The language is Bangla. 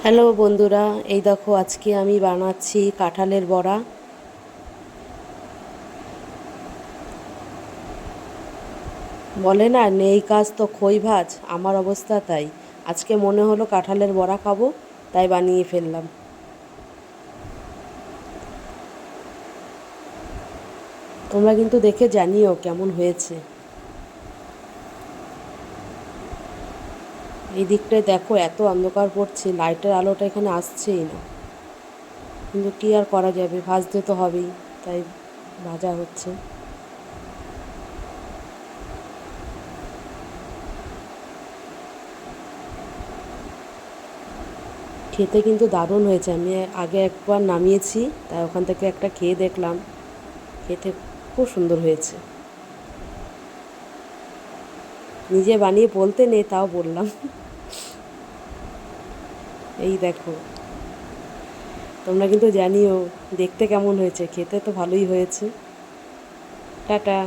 হ্যালো বন্ধুরা, এই দেখো আজকে আমি বানাচ্ছি কাঁঠালের বড়া। বলে না, নেই কাজ তো খই ভাজ, আমার অবস্থা তাই। আজকে মনে হলো কাঁঠালের বড়া খাবো, তাই বানিয়ে ফেললাম। তোমরা কিন্তু দেখে জানিও কেমন হয়েছে। এই দিকটায় দেখো এত অন্ধকার পড়ছে, লাইটের আলোটা এখানে আসছেই না। কিন্তু কী আর করা যাবে, ভাজতে তো হবেই, তাই ভাজা হচ্ছে। খেতে কিন্তু দারুণ হয়েছে। আমি আগে একবার নামিয়েছি, তাই ওখান থেকে একটা খেয়ে দেখলাম। খেতে খুব সুন্দর হয়েছে। নিজে বানিয়ে বলতে নেই, তাও বললাম। এই দেখো, তোমরা কিন্তু জানিও দেখতে কেমন হয়েছে, খেতে তো ভালোই হয়েছে। টাটা।